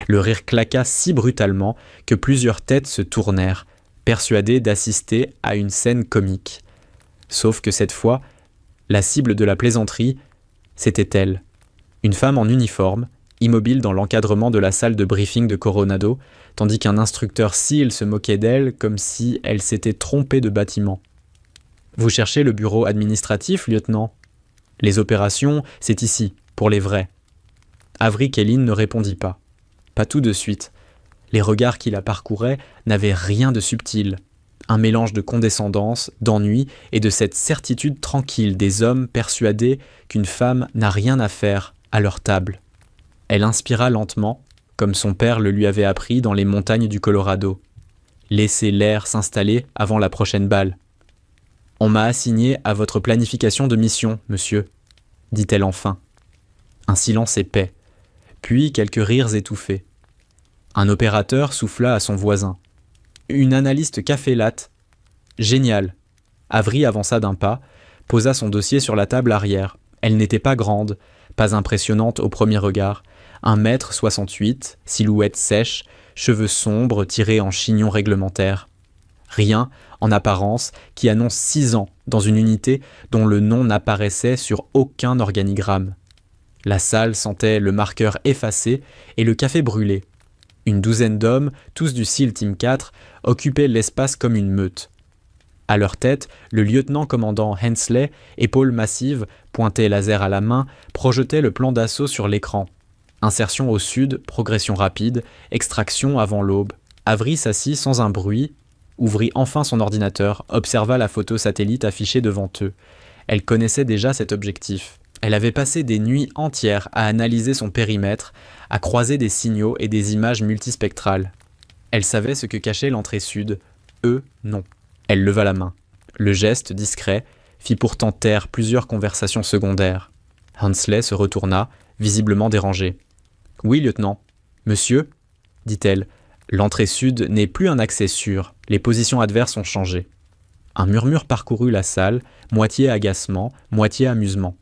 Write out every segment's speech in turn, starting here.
Le rire claqua si brutalement que plusieurs têtes se tournèrent, persuadées d'assister à une scène comique. Sauf que cette fois, la cible de la plaisanterie, c'était elle. Une femme en uniforme, immobile dans l'encadrement de la salle de briefing de Coronado, tandis qu'un instructeur SEAL se moquait d'elle comme si elle s'était trompée de bâtiment. « Vous cherchez le bureau administratif, lieutenant ? Les opérations, c'est ici, pour les vrais. » Avery Kellin ne répondit pas. Pas tout de suite. Les regards qui la parcouraient n'avaient rien de subtil. Un mélange de condescendance, d'ennui et de cette certitude tranquille des hommes persuadés qu'une femme n'a rien à faire à leur table. Elle inspira lentement, comme son père le lui avait appris dans les montagnes du Colorado. Laissez l'air s'installer avant la prochaine balle. « On m'a assigné à votre planification de mission, monsieur, » dit-elle enfin. Un silence épais, puis quelques rires étouffés. Un opérateur souffla à son voisin. « Une analyste café latte. Génial. » Avery avança d'un pas, posa son dossier sur la table arrière. Elle n'était pas grande, pas impressionnante au premier regard. 1,68 m, silhouette sèche, cheveux sombres tirés en chignon réglementaire. Rien, en apparence, qui annonce 6 ans dans une unité dont le nom n'apparaissait sur aucun organigramme. La salle sentait le marqueur effacé et le café brûlé. Une douzaine d'hommes, tous du SEAL Team 4, occupaient l'espace comme une meute. À leur tête, le lieutenant-commandant Hensley, épaules massives, pointé laser à la main, projetait le plan d'assaut sur l'écran. Insertion au sud, progression rapide, extraction avant l'aube. Avery s'assit sans un bruit, ouvrit enfin son ordinateur, observa la photo satellite affichée devant eux. Elle connaissait déjà cet objectif. Elle avait passé des nuits entières à analyser son périmètre, à croiser des signaux et des images multispectrales. Elle savait ce que cachait l'entrée sud. Eux, non. Elle leva la main. Le geste, discret, fit pourtant taire plusieurs conversations secondaires. Hensley se retourna, visiblement dérangé. « Oui, lieutenant. »« Monsieur ?» dit-elle. « L'entrée sud n'est plus un accès sûr. Les positions adverses ont changé. » Un murmure parcourut la salle, moitié agacement, moitié amusement.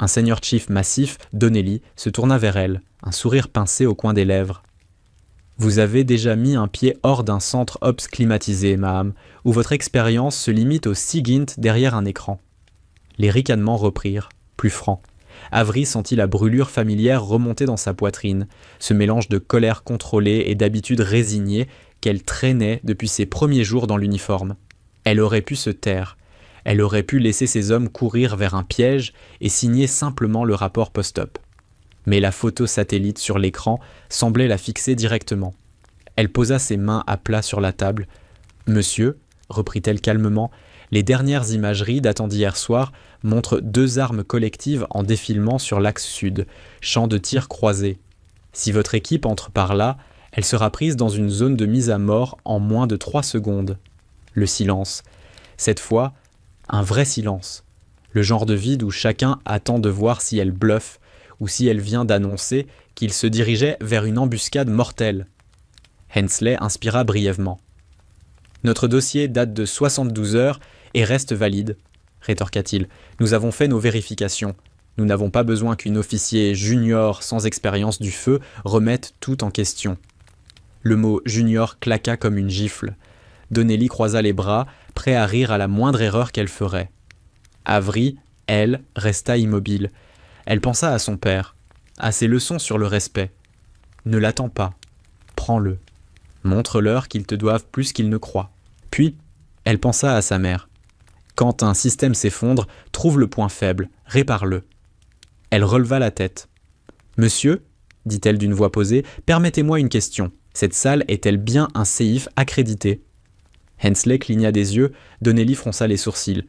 Un senior chief massif, Donnelly, se tourna vers elle, un sourire pincé au coin des lèvres. « Vous avez déjà mis un pied hors d'un centre ops climatisé, Maham, où votre expérience se limite au SIGINT derrière un écran. » Les ricanements reprirent, plus francs. Avery sentit la brûlure familière remonter dans sa poitrine, ce mélange de colère contrôlée et d'habitude résignée qu'elle traînait depuis ses premiers jours dans l'uniforme. Elle aurait pu se taire. Elle aurait pu laisser ses hommes courir vers un piège et signer simplement le rapport post-op. Mais la photo satellite sur l'écran semblait la fixer directement. Elle posa ses mains à plat sur la table. « Monsieur, » reprit-elle calmement, « les dernières imageries datant d'hier soir montrent 2 armes collectives en défilement sur l'axe sud, champ de tir croisé. Si votre équipe entre par là, elle sera prise dans une zone de mise à mort en moins de 3 secondes. » Le silence. Cette fois, un vrai silence. Le genre de vide où chacun attend de voir si elle bluffe ou si elle vient d'annoncer qu'il se dirigeait vers une embuscade mortelle. Hensley inspira brièvement. « Notre dossier date de 72 heures et reste valide, » rétorqua-t-il. « Nous avons fait nos vérifications. Nous n'avons pas besoin qu'une officier junior sans expérience du feu remette tout en question. » Le mot « junior » claqua comme une gifle. Donnelly croisa les bras, prêt à rire à la moindre erreur qu'elle ferait. Avery, elle, resta immobile. Elle pensa à son père, à ses leçons sur le respect. Ne l'attends pas. Prends-le. Montre-leur qu'ils te doivent plus qu'ils ne croient. Puis, elle pensa à sa mère. Quand un système s'effondre, trouve le point faible, répare-le. Elle releva la tête. « Monsieur, » dit-elle d'une voix posée, « permettez-moi une question. Cette salle est-elle bien un séif accrédité ?» Hensley cligna des yeux, Donnelly fronça les sourcils.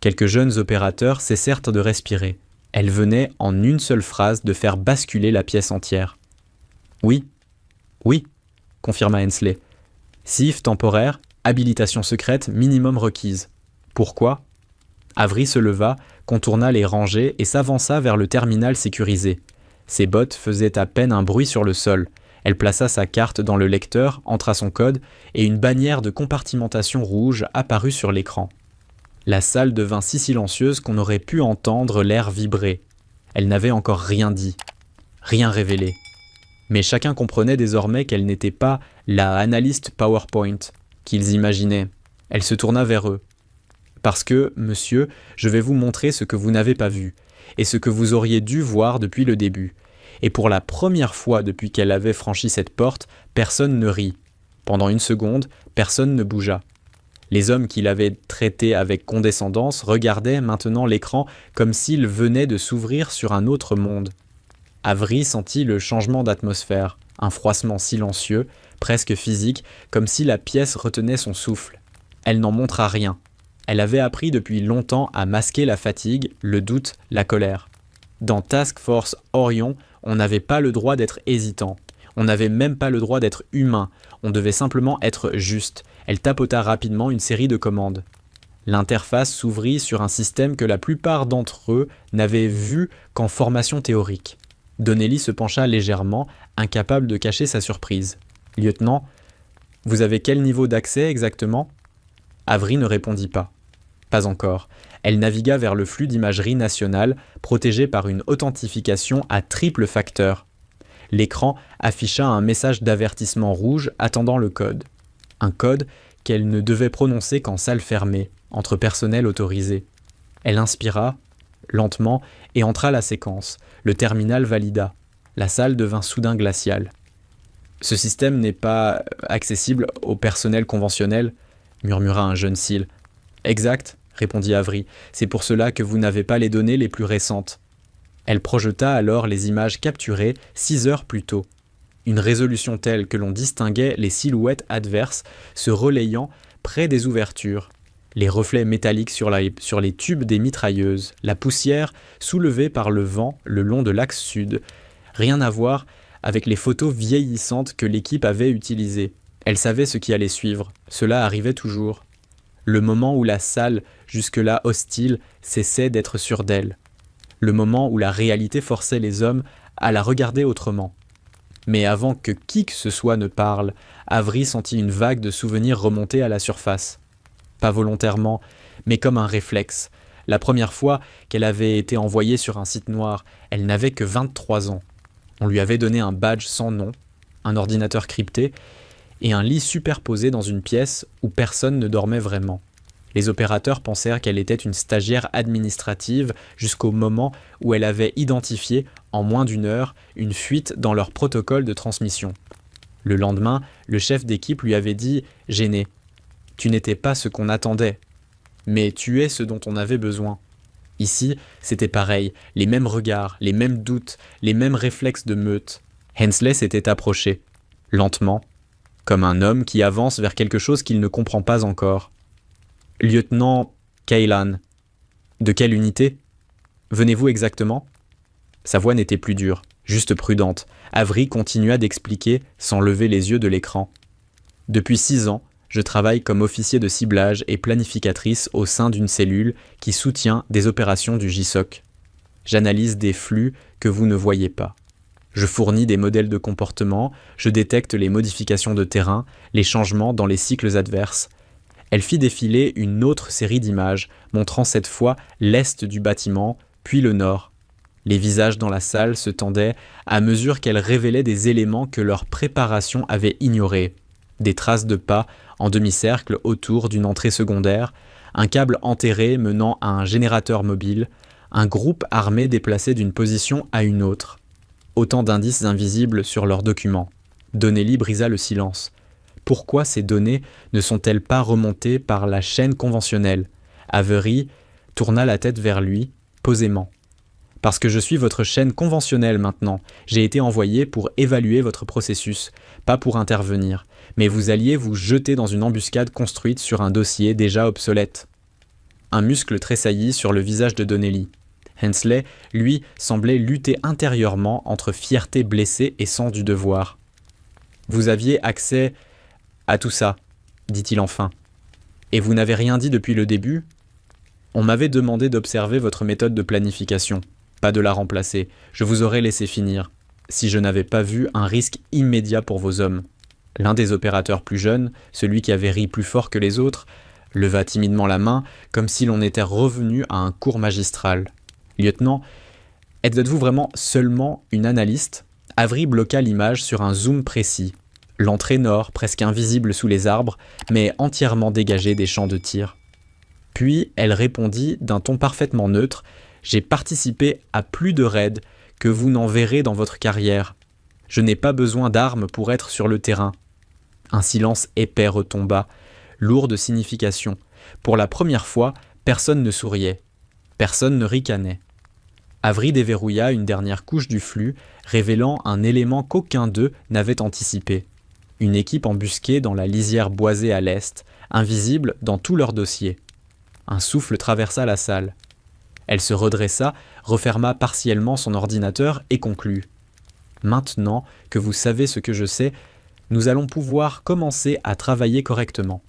Quelques jeunes opérateurs cessèrent de respirer. Elle venait, en une seule phrase, de faire basculer la pièce entière. « Oui, oui, » confirma Hensley. « SIF temporaire, habilitation secrète minimum requise. Pourquoi ?» Avery se leva, contourna les rangées et s'avança vers le terminal sécurisé. Ses bottes faisaient à peine un bruit sur le sol. Elle plaça sa carte dans le lecteur, entra son code, et une bannière de compartimentation rouge apparut sur l'écran. La salle devint si silencieuse qu'on aurait pu entendre l'air vibrer. Elle n'avait encore rien dit, rien révélé. Mais chacun comprenait désormais qu'elle n'était pas la analyste PowerPoint qu'ils imaginaient. Elle se tourna vers eux. « Parce que, monsieur, je vais vous montrer ce que vous n'avez pas vu, et ce que vous auriez dû voir depuis le début. » Et pour la première fois depuis qu'elle avait franchi cette porte, personne ne rit. Pendant une seconde, personne ne bougea. Les hommes qui l'avaient traité avec condescendance regardaient maintenant l'écran comme s'il venait de s'ouvrir sur un autre monde. Avery sentit le changement d'atmosphère, un froissement silencieux, presque physique, comme si la pièce retenait son souffle. Elle n'en montra rien. Elle avait appris depuis longtemps à masquer la fatigue, le doute, la colère. Dans Task Force Orion, on n'avait pas le droit d'être hésitant. On n'avait même pas le droit d'être humain. On devait simplement être juste. Elle tapota rapidement une série de commandes. L'interface s'ouvrit sur un système que la plupart d'entre eux n'avaient vu qu'en formation théorique. Donnelly se pencha légèrement, incapable de cacher sa surprise. « Lieutenant, vous avez quel niveau d'accès exactement ?» Avery ne répondit pas. Pas encore. Elle navigua vers le flux d'imagerie nationale, protégé par une authentification à triple facteur. L'écran afficha un message d'avertissement rouge attendant le code. Un code qu'elle ne devait prononcer qu'en salle fermée, entre personnel autorisé. Elle inspira, lentement, et entra la séquence. Le terminal valida. La salle devint soudain glaciale. « Ce système n'est pas accessible au personnel conventionnel », murmura un jeune SEAL. « Exact, » répondit Avery. « C'est pour cela que vous n'avez pas les données les plus récentes. » Elle projeta alors les images capturées 6 heures plus tôt. Une résolution telle que l'on distinguait les silhouettes adverses se relayant près des ouvertures, les reflets métalliques sur les tubes des mitrailleuses, la poussière soulevée par le vent le long de l'axe sud. Rien à voir avec les photos vieillissantes que l'équipe avait utilisées. Elle savait ce qui allait suivre. Cela arrivait toujours. Le moment où la salle, jusque-là hostile, cessait d'être sûre d'elle. Le moment où la réalité forçait les hommes à la regarder autrement. Mais avant que qui que ce soit ne parle, Avery sentit une vague de souvenirs remonter à la surface. Pas volontairement, mais comme un réflexe. La première fois qu'elle avait été envoyée sur un site noir, elle n'avait que 23 ans. On lui avait donné un badge sans nom, un ordinateur crypté, et un lit superposé dans une pièce où personne ne dormait vraiment. Les opérateurs pensèrent qu'elle était une stagiaire administrative jusqu'au moment où elle avait identifié, en moins d'1 heure, une fuite dans leur protocole de transmission. Le lendemain, le chef d'équipe lui avait dit, gêné, « Tu n'étais pas ce qu'on attendait, mais tu es ce dont on avait besoin. » Ici, c'était pareil, les mêmes regards, les mêmes doutes, les mêmes réflexes de meute. Hensley s'était approché, lentement, comme un homme qui avance vers quelque chose qu'il ne comprend pas encore. « Lieutenant Ceylan, de quelle unité ? Venez-vous exactement ?» Sa voix n'était plus dure, juste prudente. Avery continua d'expliquer sans lever les yeux de l'écran. « Depuis 6 ans, je travaille comme officier de ciblage et planificatrice au sein d'une cellule qui soutient des opérations du JSOC. J'analyse des flux que vous ne voyez pas. Je fournis des modèles de comportement, je détecte les modifications de terrain, les changements dans les cycles adverses. » Elle fit défiler une autre série d'images, montrant cette fois l'est du bâtiment, puis le nord. Les visages dans la salle se tendaient à mesure qu'elle révélait des éléments que leur préparation avait ignorés. Des traces de pas en demi-cercle autour d'une entrée secondaire, un câble enterré menant à un générateur mobile, un groupe armé déplacé d'une position à une autre. Autant d'indices invisibles sur leurs documents. Donnelly brisa le silence. Pourquoi ces données ne sont-elles pas remontées par la chaîne conventionnelle ? Avery tourna la tête vers lui, posément. « Parce que je suis votre chaîne conventionnelle maintenant. J'ai été envoyé pour évaluer votre processus, pas pour intervenir. Mais vous alliez vous jeter dans une embuscade construite sur un dossier déjà obsolète. » Un muscle tressaillit sur le visage de Donnelly. Hensley, lui, semblait lutter intérieurement entre fierté blessée et sens du devoir. « Vous aviez accès à tout ça, dit-il enfin. Et vous n'avez rien dit depuis le début ? On m'avait demandé d'observer votre méthode de planification, pas de la remplacer. Je vous aurais laissé finir, si je n'avais pas vu un risque immédiat pour vos hommes. » L'un des opérateurs plus jeunes, celui qui avait ri plus fort que les autres, leva timidement la main, comme si l'on était revenu à un cours magistral. « Lieutenant, êtes-vous vraiment seulement une analyste ? Avery bloqua l'image sur un zoom précis. L'entrée nord, presque invisible sous les arbres, mais entièrement dégagée des champs de tir. Puis elle répondit d'un ton parfaitement neutre « J'ai participé à plus de raids que vous n'en verrez dans votre carrière. Je n'ai pas besoin d'armes pour être sur le terrain. » Un silence épais retomba, lourd de signification. Pour la première fois, personne ne souriait. Personne ne ricanait. Avery déverrouilla une dernière couche du flux, révélant un élément qu'aucun d'eux n'avait anticipé. Une équipe embusquée dans la lisière boisée à l'est, invisible dans tout leur dossier. Un souffle traversa la salle. Elle se redressa, referma partiellement son ordinateur et conclut. « Maintenant que vous savez ce que je sais, nous allons pouvoir commencer à travailler correctement. »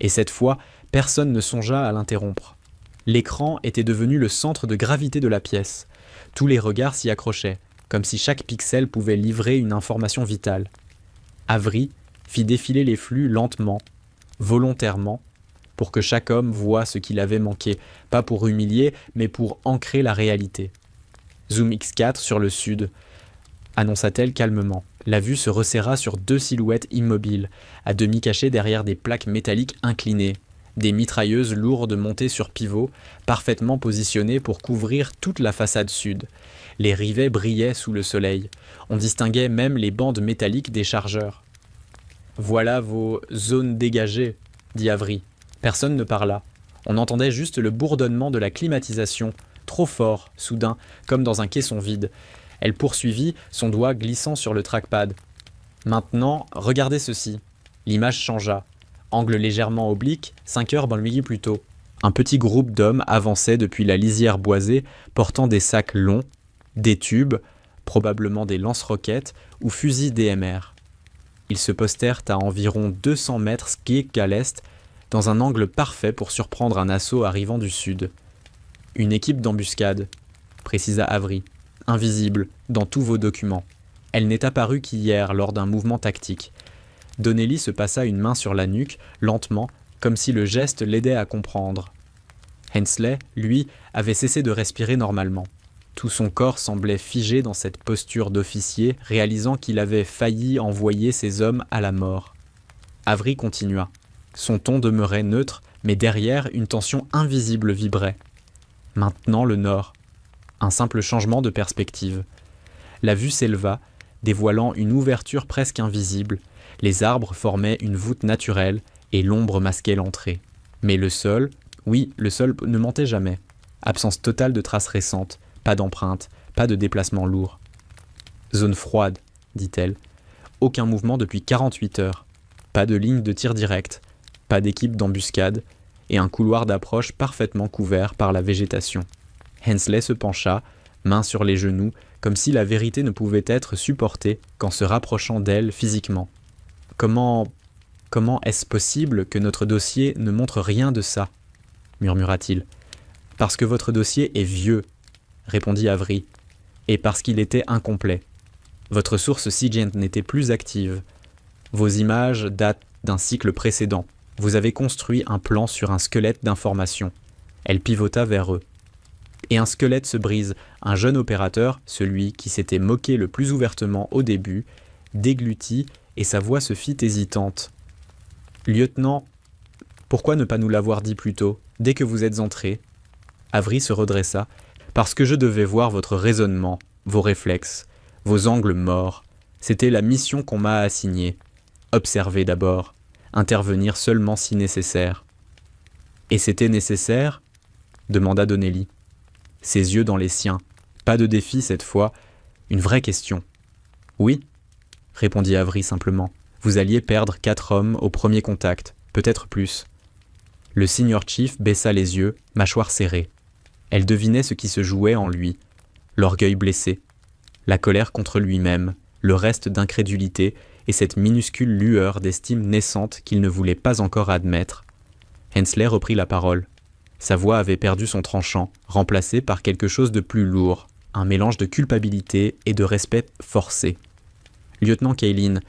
Et cette fois, personne ne songea à l'interrompre. L'écran était devenu le centre de gravité de la pièce. Tous les regards s'y accrochaient, comme si chaque pixel pouvait livrer une information vitale. Avery fit défiler les flux lentement, volontairement, pour que chaque homme voie ce qu'il avait manqué, pas pour humilier, mais pour ancrer la réalité. Zoom X4 sur le sud, annonça-t-elle calmement. La vue se resserra sur 2 silhouettes immobiles, à demi cachées derrière des plaques métalliques inclinées, des mitrailleuses lourdes montées sur pivot, parfaitement positionnées pour couvrir toute la façade sud. Les rivets brillaient sous le soleil. On distinguait même les bandes métalliques des chargeurs. « Voilà vos zones dégagées », dit Avery. Personne ne parla. On entendait juste le bourdonnement de la climatisation, trop fort, soudain, comme dans un caisson vide. Elle poursuivit, son doigt glissant sur le trackpad. « Maintenant, regardez ceci. » L'image changea. Angle légèrement oblique, 5 heures dans le midi plus tôt. Un petit groupe d'hommes avançait depuis la lisière boisée, portant des sacs longs, des tubes, probablement des lance-roquettes ou fusils DMR. Ils se postèrent à environ 200 mètres skiques à l'est, dans un angle parfait pour surprendre un assaut arrivant du sud. Une équipe d'embuscade, précisa Avery, invisible dans tous vos documents. Elle n'est apparue qu'hier lors d'un mouvement tactique. Donnelly se passa une main sur la nuque, lentement, comme si le geste l'aidait à comprendre. Hensley, lui, avait cessé de respirer normalement. Tout son corps semblait figé dans cette posture d'officier, réalisant qu'il avait failli envoyer ses hommes à la mort. Avery continua. Son ton demeurait neutre, mais derrière, une tension invisible vibrait. Maintenant le nord. Un simple changement de perspective. La vue s'éleva, dévoilant une ouverture presque invisible. Les arbres formaient une voûte naturelle et l'ombre masquait l'entrée. Mais le sol, oui, le sol ne mentait jamais. Absence totale de traces récentes, pas d'empreintes, pas de déplacement lourd. Zone froide, dit-elle. Aucun mouvement depuis 48 heures. Pas de ligne de tir direct, pas d'équipe d'embuscade, et un couloir d'approche parfaitement couvert par la végétation. Hensley se pencha, main sur les genoux, comme si la vérité ne pouvait être supportée qu'en se rapprochant d'elle physiquement. Comment est-ce possible que notre dossier ne montre rien de ça ? Murmura-t-il. Parce que votre dossier est vieux, répondit Avery, et parce qu'il était incomplet. Votre source SIGINT n'était plus active. Vos images datent d'un cycle précédent. Vous avez construit un plan sur un squelette d'informations. Elle pivota vers eux. Et un squelette se brise. Un jeune opérateur, celui qui s'était moqué le plus ouvertement au début, déglutit et sa voix se fit hésitante. « Lieutenant, pourquoi ne pas nous l'avoir dit plus tôt, dès que vous êtes entré ?» Avery se redressa. « Parce que je devais voir votre raisonnement, vos réflexes, vos angles morts. C'était la mission qu'on m'a assignée. Observer d'abord, intervenir seulement si nécessaire. » « Et c'était nécessaire ?» demanda Donnelly. Ses yeux dans les siens. Pas de défi cette fois, une vraie question. « Oui », répondit Avery simplement. « Vous alliez perdre 4 hommes au premier contact, peut-être plus. » Le senior chief baissa les yeux, mâchoire serrée. Elle devinait ce qui se jouait en lui. L'orgueil blessé, la colère contre lui-même, le reste d'incrédulité et cette minuscule lueur d'estime naissante qu'il ne voulait pas encore admettre. Hensley reprit la parole. Sa voix avait perdu son tranchant, remplacé par quelque chose de plus lourd, un mélange de culpabilité et de respect forcé. « Lieutenant Kaylin,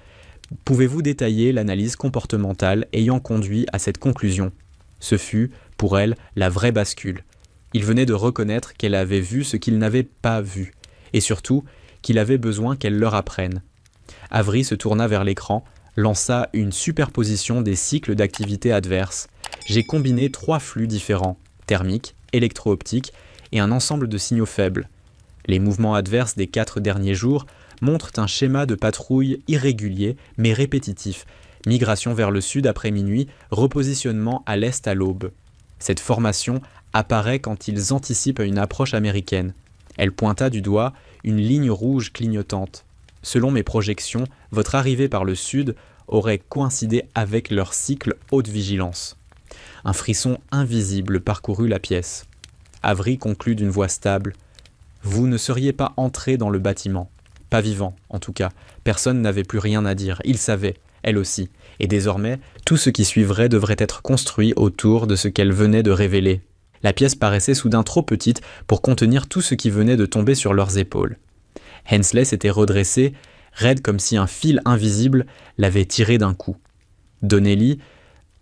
pouvez-vous détailler l'analyse comportementale ayant conduit à cette conclusion ? Ce fut, pour elle, la vraie bascule. Il venait de reconnaître qu'elle avait vu ce qu'il n'avait pas vu, et surtout qu'il avait besoin qu'elle leur apprenne. Avery se tourna vers l'écran, lança une superposition des cycles d'activité adverses. J'ai combiné 3 flux différents, thermique, électro-optique et un ensemble de signaux faibles. Les mouvements adverses des 4 derniers jours montrent un schéma de patrouille irrégulier mais répétitif. Migration vers le sud après minuit, repositionnement à l'est à l'aube. Cette formation apparaît quand ils anticipent une approche américaine. Elle pointa du doigt une ligne rouge clignotante. Selon mes projections, votre arrivée par le sud aurait coïncidé avec leur cycle haute vigilance. Un frisson invisible parcourut la pièce. Avery conclut d'une voix stable. Vous ne seriez pas entré dans le bâtiment. Pas vivant, en tout cas. Personne n'avait plus rien à dire. Il savait, elle aussi. Et désormais, tout ce qui suivrait devrait être construit autour de ce qu'elle venait de révéler. La pièce paraissait soudain trop petite pour contenir tout ce qui venait de tomber sur leurs épaules. Hensley s'était redressé, raide comme si un fil invisible l'avait tiré d'un coup. Donnelly,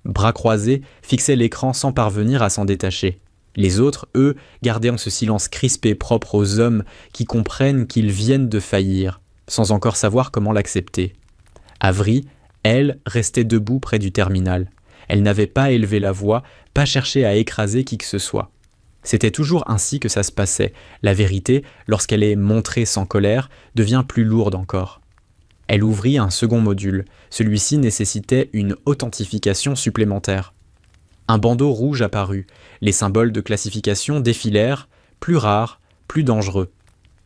bras croisés, fixait l'écran sans parvenir à s'en détacher. Les autres, eux, gardaient ce silence crispé propre aux hommes qui comprennent qu'ils viennent de faillir, sans encore savoir comment l'accepter. Avery, elle, restait debout près du terminal. Elle n'avait pas élevé la voix, pas cherché à écraser qui que ce soit. C'était toujours ainsi que ça se passait. La vérité, lorsqu'elle est montrée sans colère, devient plus lourde encore. Elle ouvrit un second module. Celui-ci nécessitait une authentification supplémentaire. Un bandeau rouge apparut. Les symboles de classification défilèrent, plus rares, plus dangereux.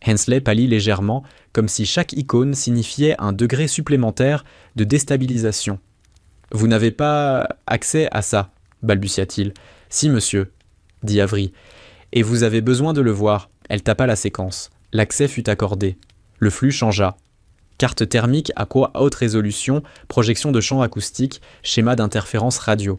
Hensley pâlit légèrement, comme si chaque icône signifiait un degré supplémentaire de déstabilisation. « Vous n'avez pas accès à ça » balbutia-t-il. « Si, monsieur » dit Avery. « Et vous avez besoin de le voir. » Elle tapa la séquence. L'accès fut accordé. Le flux changea. Carte thermique à haute résolution, projection de champs acoustiques, schéma d'interférence radio.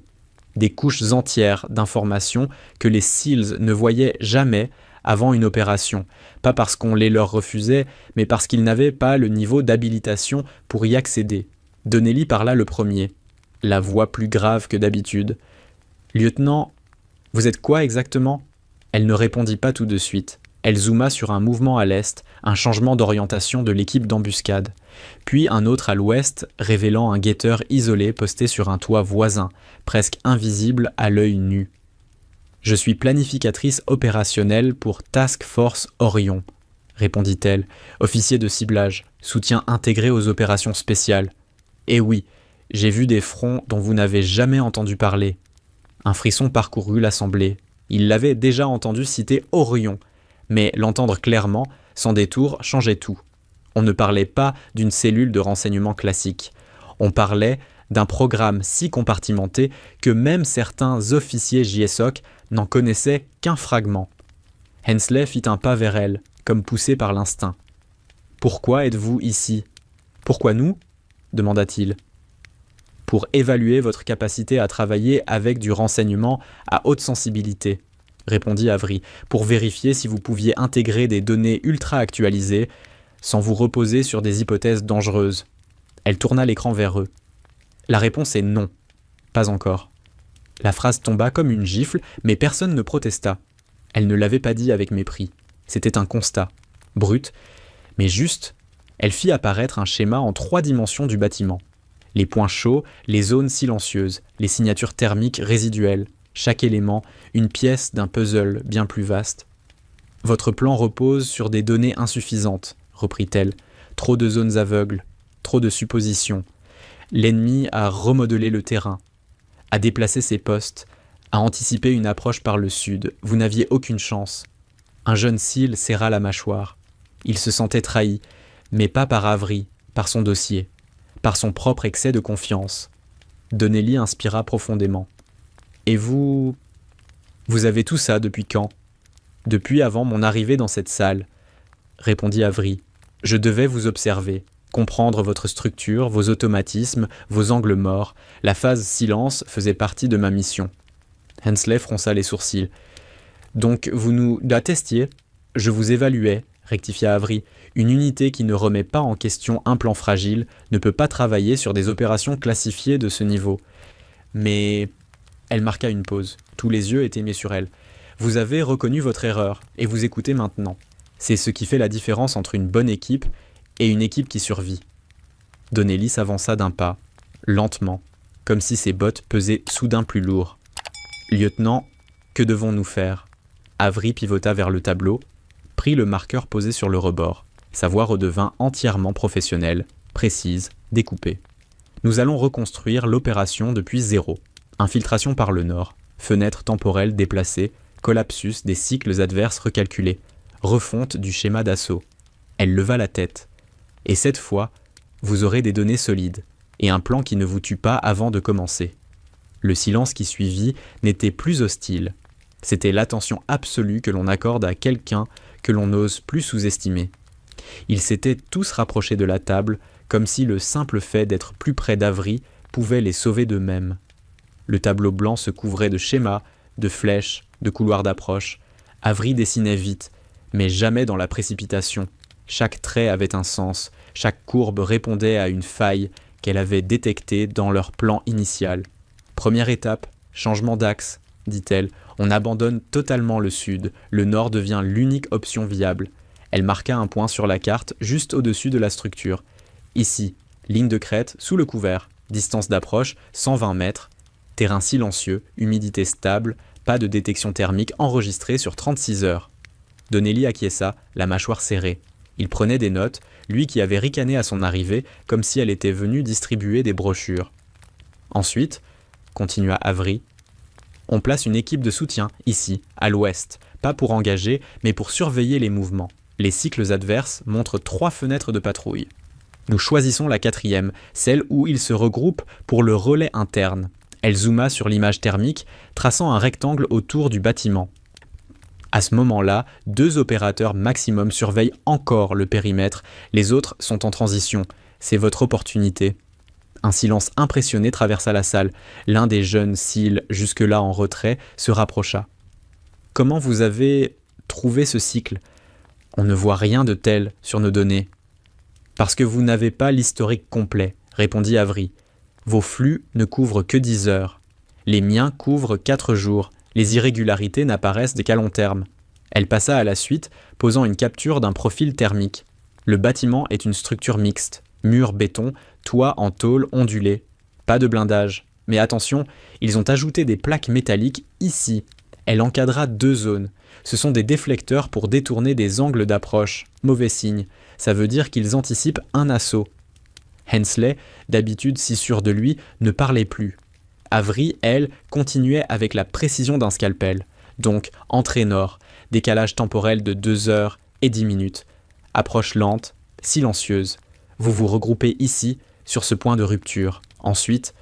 Des couches entières d'informations que les SEALs ne voyaient jamais avant une opération, pas parce qu'on les leur refusait, mais parce qu'ils n'avaient pas le niveau d'habilitation pour y accéder. Donnelly parla le premier, la voix plus grave que d'habitude. « Lieutenant, vous êtes quoi exactement ?» Elle ne répondit pas tout de suite. Elle zooma sur un mouvement à l'est, un changement d'orientation de l'équipe d'embuscade, puis un autre à l'ouest, révélant un guetteur isolé posté sur un toit voisin, presque invisible à l'œil nu. « Je suis planificatrice opérationnelle pour Task Force Orion », répondit-elle, officier de ciblage, soutien intégré aux opérations spéciales. « Eh oui, j'ai vu des fronts dont vous n'avez jamais entendu parler. » Un frisson parcourut l'assemblée. Il l'avait déjà entendu citer Orion, mais l'entendre clairement, sans détour, changeait tout. On ne parlait pas d'une cellule de renseignement classique. On parlait d'un programme si compartimenté que même certains officiers JSOC n'en connaissaient qu'un fragment. Hensley fit un pas vers elle, comme poussé par l'instinct. « Pourquoi êtes-vous ici ? Pourquoi nous ? » demanda-t-il. « Pour évaluer votre capacité à travailler avec du renseignement à haute sensibilité, » répondit Avery, pour vérifier si vous pouviez intégrer des données ultra actualisées sans vous reposer sur des hypothèses dangereuses. Elle tourna l'écran vers eux. La réponse est non. Pas encore. La phrase tomba comme une gifle, mais personne ne protesta. Elle ne l'avait pas dit avec mépris. C'était un constat. Brut, mais juste, elle fit apparaître un schéma en 3 dimensions du bâtiment. Les points chauds, les zones silencieuses, les signatures thermiques résiduelles. Chaque élément, une pièce d'un puzzle bien plus vaste. « Votre plan repose sur des données insuffisantes, » reprit-elle. « Trop de zones aveugles, trop de suppositions. L'ennemi a remodelé le terrain, a déplacé ses postes, a anticipé une approche par le sud. Vous n'aviez aucune chance. » Un jeune SEAL serra la mâchoire. Il se sentait trahi, mais pas par Avery, par son dossier, par son propre excès de confiance. Donnelly inspira profondément. « Et vous avez tout ça depuis quand ?»« Depuis avant mon arrivée dans cette salle, » répondit Avery. « Je devais vous observer, comprendre votre structure, vos automatismes, vos angles morts. La phase silence faisait partie de ma mission. » Hensley fronça les sourcils. « Donc vous nous attestiez ? Je vous évaluais, » rectifia Avery. « Une unité qui ne remet pas en question un plan fragile ne peut pas travailler sur des opérations classifiées de ce niveau. Mais... » Elle marqua une pause. Tous les yeux étaient mis sur elle. « Vous avez reconnu votre erreur, et vous écoutez maintenant. C'est ce qui fait la différence entre une bonne équipe et une équipe qui survit. Donnelly s'avança d'un pas, lentement, comme si ses bottes pesaient soudain plus lourd. « Lieutenant, que devons-nous faire » Avery pivota vers le tableau, prit le marqueur posé sur le rebord. Sa voix redevint entièrement professionnelle, précise, découpée. « Nous allons reconstruire l'opération depuis zéro. Infiltration par le nord, fenêtre temporelle déplacée, collapsus des cycles adverses recalculés, refonte du schéma d'assaut. » Elle leva la tête. « Et cette fois, vous aurez des données solides, et un plan qui ne vous tue pas avant de commencer. » Le silence qui suivit n'était plus hostile. C'était l'attention absolue que l'on accorde à quelqu'un que l'on n'ose plus sous-estimer. Ils s'étaient tous rapprochés de la table, comme si le simple fait d'être plus près d'Avery pouvait les sauver d'eux-mêmes. Le tableau blanc se couvrait de schémas, de flèches, de couloirs d'approche. Avery dessinait vite, mais jamais dans la précipitation. Chaque trait avait un sens, chaque courbe répondait à une faille qu'elle avait détectée dans leur plan initial. Première étape, changement d'axe, dit-elle. On abandonne totalement le sud, le nord devient l'unique option viable. Elle marqua un point sur la carte juste au-dessus de la structure. Ici, ligne de crête sous le couvert, distance d'approche 120 mètres, terrain silencieux, humidité stable, pas de détection thermique enregistrée sur 36 heures. Donnelly acquiesça, la mâchoire serrée. Il prenait des notes, lui qui avait ricané à son arrivée comme si elle était venue distribuer des brochures. Ensuite, continua Avery, on place une équipe de soutien, ici, à l'ouest, pas pour engager, mais pour surveiller les mouvements. Les cycles adverses montrent 3 fenêtres de patrouille. Nous choisissons la 4e, celle où ils se regroupent pour le relais interne. Elle zooma sur l'image thermique, traçant un rectangle autour du bâtiment. À ce moment-là, 2 opérateurs maximum surveillent encore le périmètre, les autres sont en transition. C'est votre opportunité. Un silence impressionné traversa la salle. L'un des jeunes cils, jusque-là en retrait, se rapprocha. « Comment vous avez trouvé ce cycle ? On ne voit rien de tel sur nos données. »« Parce que vous n'avez pas l'historique complet, » répondit Avery. « Vos flux ne couvrent que 10 heures. Les miens couvrent 4 jours. Les irrégularités n'apparaissent qu'à long terme. » Elle passa à la suite, posant une capture d'un profil thermique. Le bâtiment est une structure mixte. Mur béton, toit en tôle ondulé. Pas de blindage. Mais attention, ils ont ajouté des plaques métalliques ici. Elle encadra 2 zones. Ce sont des déflecteurs pour détourner des angles d'approche. Mauvais signe. Ça veut dire qu'ils anticipent un assaut. Hensley, d'habitude si sûr de lui, ne parlait plus. Avery, elle, continuait avec la précision d'un scalpel. Donc, entrée nord, décalage temporel de 2 heures et 10 minutes. Approche lente, silencieuse. Vous vous regroupez ici, sur ce point de rupture. Ensuite,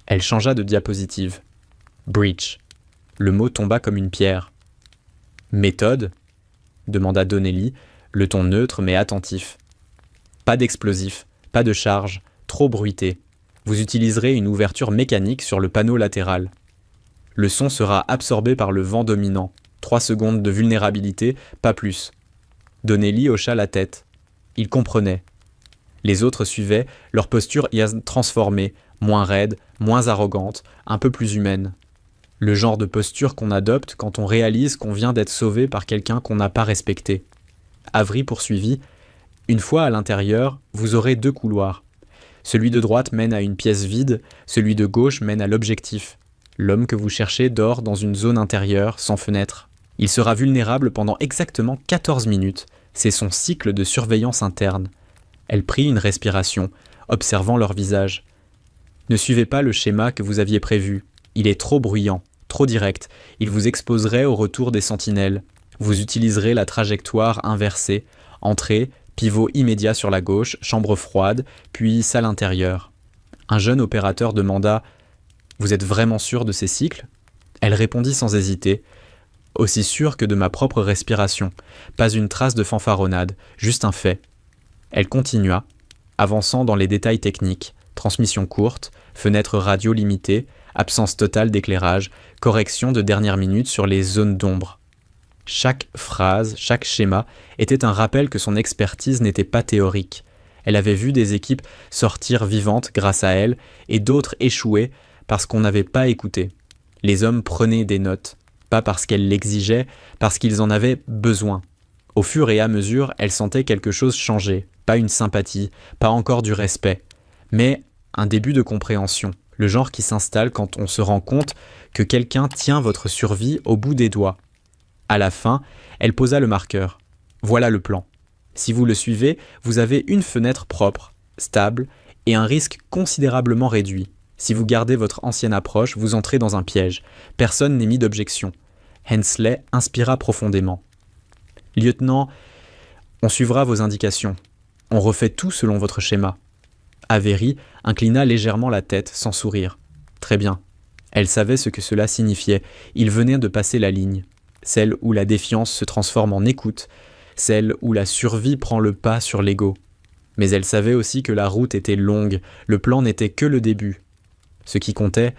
elle changea de diapositive. Breach. Le mot tomba comme une pierre. Méthode ? Demanda Donnelly, le ton neutre mais attentif. Pas d'explosif, pas de charge, trop bruité. Vous utiliserez une ouverture mécanique sur le panneau latéral. Le son sera absorbé par le vent dominant. 3 secondes de vulnérabilité, pas plus. Donnelly hocha la tête. Il comprenait. Les autres suivaient, leur posture y a transformé, moins raide, moins arrogante, un peu plus humaine. Le genre de posture qu'on adopte quand on réalise qu'on vient d'être sauvé par quelqu'un qu'on n'a pas respecté. Avery poursuivit. Une fois à l'intérieur, vous aurez 2 couloirs. Celui de droite mène à une pièce vide, celui de gauche mène à l'objectif. L'homme que vous cherchez dort dans une zone intérieure, sans fenêtre. Il sera vulnérable pendant exactement 14 minutes. C'est son cycle de surveillance interne. Elle prit une respiration, observant leur visage. Ne suivez pas le schéma que vous aviez prévu. Il est trop bruyant, trop direct. Il vous exposerait au retour des sentinelles. Vous utiliserez la trajectoire inversée. Entrée, pivot immédiat sur la gauche, chambre froide, puis salle intérieure. Un jeune opérateur demanda « Vous êtes vraiment sûr de ces cycles ?» Elle répondit sans hésiter « Aussi sûr que de ma propre respiration. Pas une trace de fanfaronnade, juste un fait. » Elle continua, avançant dans les détails techniques. Transmission courte, fenêtre radio limitée, absence totale d'éclairage, correction de dernière minute sur les zones d'ombre. Chaque phrase, chaque schéma était un rappel que son expertise n'était pas théorique. Elle avait vu des équipes sortir vivantes grâce à elle et d'autres échouer parce qu'on n'avait pas écouté. Les hommes prenaient des notes, pas parce qu'elle l'exigeait, parce qu'ils en avaient besoin. Au fur et à mesure, elle sentait quelque chose changer, pas une sympathie, pas encore du respect, mais un début de compréhension, le genre qui s'installe quand on se rend compte que quelqu'un tient votre survie au bout des doigts. À la fin, elle posa le marqueur. Voilà le plan. Si vous le suivez, vous avez une fenêtre propre, stable, et un risque considérablement réduit. Si vous gardez votre ancienne approche, vous entrez dans un piège. Personne n'émit d'objection. Hensley inspira profondément. « Lieutenant, on suivra vos indications. On refait tout selon votre schéma. » Avery inclina légèrement la tête, sans sourire. « Très bien. » Elle savait ce que cela signifiait. Il venait de passer la ligne. Celle où la défiance se transforme en écoute. Celle où la survie prend le pas sur l'ego. Mais elle savait aussi que la route était longue. Le plan n'était que le début. Ce qui comptait,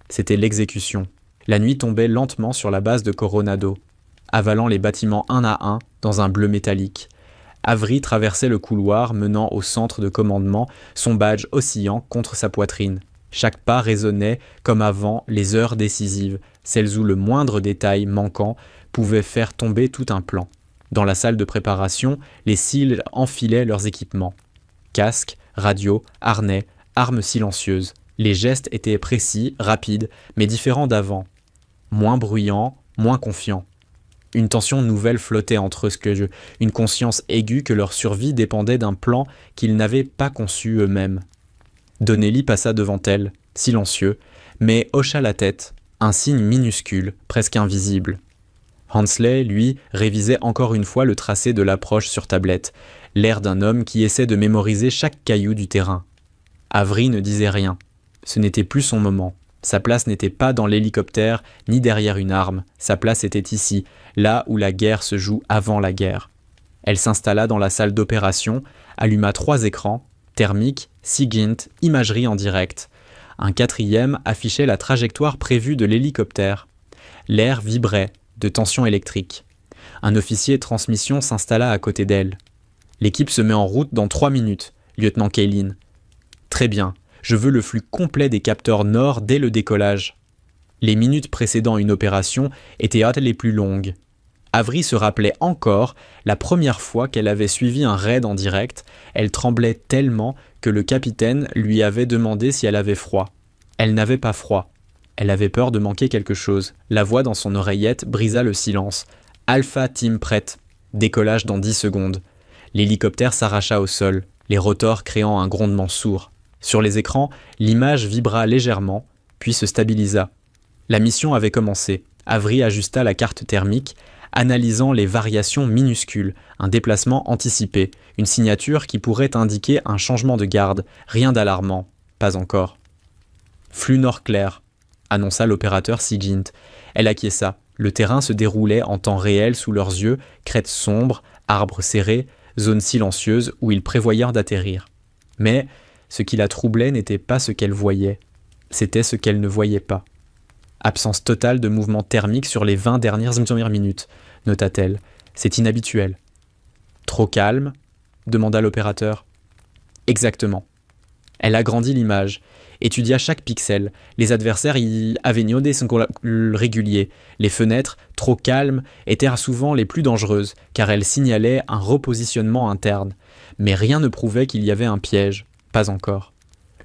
c'était l'exécution. La nuit tombait lentement sur la base de Coronado, avalant les bâtiments un à un dans un bleu métallique. Avery traversait le couloir menant au centre de commandement, son badge oscillant contre sa poitrine. Chaque pas résonnait, comme avant, les heures décisives, celles où le moindre détail manquant pouvait faire tomber tout un plan. Dans la salle de préparation, les SEALs enfilaient leurs équipements. Casques, radios, harnais, armes silencieuses. Les gestes étaient précis, rapides, mais différents d'avant. Moins bruyants, moins confiants. Une tension nouvelle flottait entre eux, une conscience aiguë que leur survie dépendait d'un plan qu'ils n'avaient pas conçu eux-mêmes. Donnelly passa devant elle, silencieux, mais hocha la tête, un signe minuscule, presque invisible. Hensley, lui, révisait encore une fois le tracé de l'approche sur tablette, l'air d'un homme qui essaie de mémoriser chaque caillou du terrain. Avery ne disait rien. Ce n'était plus son moment. Sa place n'était pas dans l'hélicoptère, ni derrière une arme. Sa place était ici, là où la guerre se joue avant la guerre. Elle s'installa dans la salle d'opération, alluma 3 écrans, thermique, SIGINT, imagerie en direct. Un 4e affichait la trajectoire prévue de l'hélicoptère. L'air vibrait, de tension électrique. Un officier de transmission s'installa à côté d'elle. « L'équipe se met en route dans 3 minutes, lieutenant Kaylin. »« Très bien. Je veux le flux complet des capteurs nord dès le décollage. » Les minutes précédant une opération étaient les plus longues. Avery se rappelait encore la première fois qu'elle avait suivi un raid en direct. Elle tremblait tellement que le capitaine lui avait demandé si elle avait froid. Elle n'avait pas froid. Elle avait peur de manquer quelque chose. La voix dans son oreillette brisa le silence. « Alpha Team prête. Décollage dans 10 secondes. » L'hélicoptère s'arracha au sol, les rotors créant un grondement sourd. Sur les écrans, l'image vibra légèrement, puis se stabilisa. La mission avait commencé. Avery ajusta la carte thermique, analysant les variations minuscules, un déplacement anticipé, une signature qui pourrait indiquer un changement de garde, rien d'alarmant, pas encore. « Flux nord clair », annonça l'opérateur SIGINT. Elle acquiesça. Le terrain se déroulait en temps réel sous leurs yeux, crêtes sombres, arbres serrés, zones silencieuses où ils prévoyèrent d'atterrir. Mais ce qui la troublait n'était pas ce qu'elle voyait, c'était ce qu'elle ne voyait pas. Absence totale de mouvement thermique sur les 20 dernières minutes, nota-t-elle. C'est inhabituel. Trop calme ? Demanda l'opérateur. Exactement. Elle agrandit l'image, étudia chaque pixel. Les adversaires y avaient des sangles réguliers. Les fenêtres, trop calmes, étaient souvent les plus dangereuses, car elles signalaient un repositionnement interne. Mais rien ne prouvait qu'il y avait un piège. Pas encore.